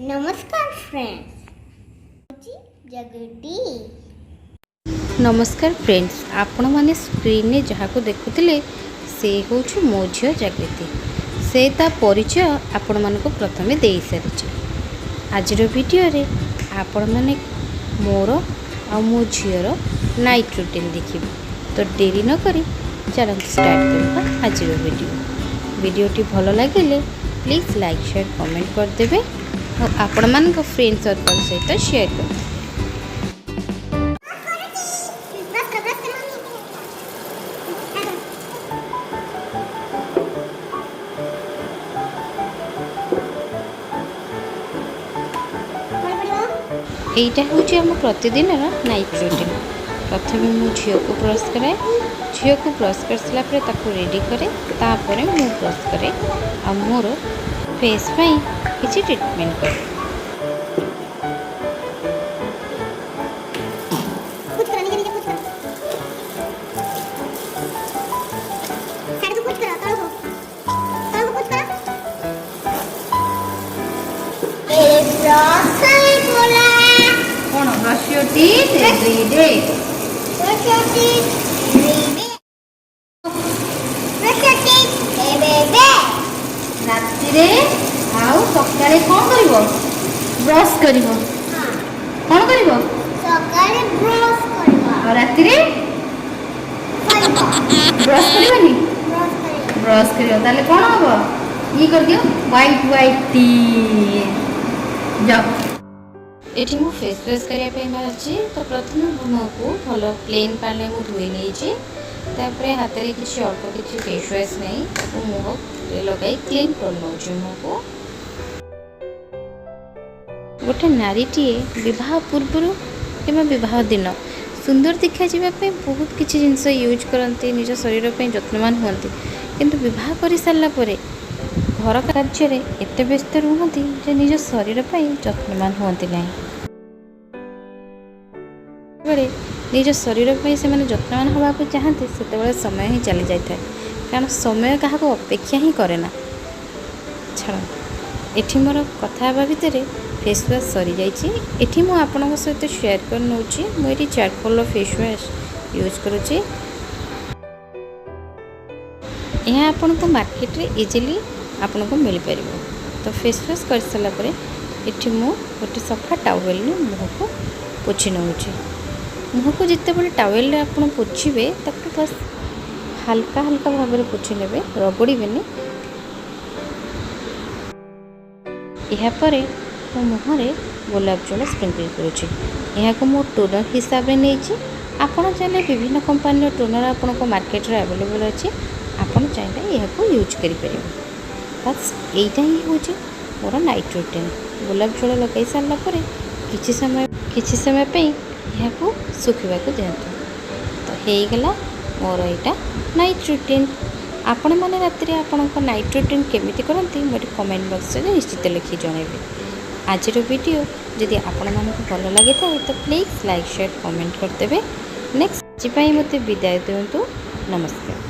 नमस्कार फ्रेंड्स जगटी नमस्कार फ्रेंड्स आपण माने स्क्रीन ने जहाँ को देखुले से हूँ मो झील जागृति से ता परिचय आपण मान को प्रथमे दे सारी आज वीडियो रे आपण माने मोर आ मो झीर नाइट रूटीन देखिए तो डेरी न करी चलते स्टार्ट करवा आज वीडियोटी भल लगे प्लीज लाइक शेयर कमेंट करदे और आपण मान फ्रेंड सर्कल सहित शेयर कर। এইটা হচ্ছে আমার প্রতিদিনর নাইট রুটিন। প্রথমে মু ঝিওকে ব্রশ कराए, ঝিওকে ব্রশ कर सारा पर ताको रेडी करे, तापरे मु ब्रश करे आ मोर फेस पई किछि ट्रीटमेंट करे। कौन brush your teeth every day, brush your teeth every day, brush your teeth every day. राति रे आउ सकाळे कोन करिवो? ब्रश करिवो। हां कोन करिवो? सकाळे ब्रश करबा और राति रे करबा ब्रश करिवनी? ब्रश करबा ब्रश करियो ताले कोन हबो? ई कर दियो व्हाइट व्हाइट टीथ। जाओ एठी मु फेस वॉश करिया पे मारछि तो प्रथम मुह को भलो प्लेन पानी मु धोई लेछि, तापरे हाथ रे किछि अल्प किछि फेस वॉश नै ताको मुह रे लगाई क्लीन कर नउछि। मुह को गोटे नारीटीए विवाह पूर्व कि विवाह दिन सुंदर देखा जावाई बहुत किसी जिनस यूज करती, निज शरीर पर जत्नवान हमें, किंतु विवाह कर सारा घर कार्य एत व्यस्त रुहति जे निज शरीर पर जत्नवान हमें ना। निज शरीर पर से जत्नवान हवा को चाहते से समय ही चली जाए, कारण समय क्या अपेक्षा ही करे ना। छाड़ एठी मोर कथा भितर फेस वॉश सरी जाइए। एठी मु आपनक सहित शेयर कर नउछि। मुझे चारकोल फेस वॉश यूज करुछि। यह आपन को मार्केट रे इजीली आपन को मिल पारिबो। तो फेस वॉश कर सारा पर एठी मु गोटे सफा टावेल ने मुह को पोछि नउछि। मुह को जिते बड़े टावेल रे आपन पोछिबे ताको बस हल्का हल्का भाव में पोछि नेबे, रगड़ीबेनी। या परे मो मुहरे गोलाप जल स्प्रिंकल करुँची। यहाँ को मो टोनर हिसाब से नहीं, आपड़ चाहिए विभिन्न कंपानी टोनर आपन को मार्केट रे अवेलेबल अच्छी, आपड़ चाहिए यह यूज करें। बस यहीटा ही हूँ मोर नाइट रूटीन। गोलाप जल लगे सारापर किसी समय यह सुखा दिंतु तो होगला मोर यहाँ नाइट रूटीन। आपण मैंने राति आपण नाइट रूटीन केमिति करती मोटे कमेंट बॉक्स में निश्चित लिखि जनइबे। आज वीडियो जदि आपण मानक भल लगे तो प्लीज लाइक शेयर कमेंट करदे। नेक्स्ट मत विदाय दिंतु। नमस्कार।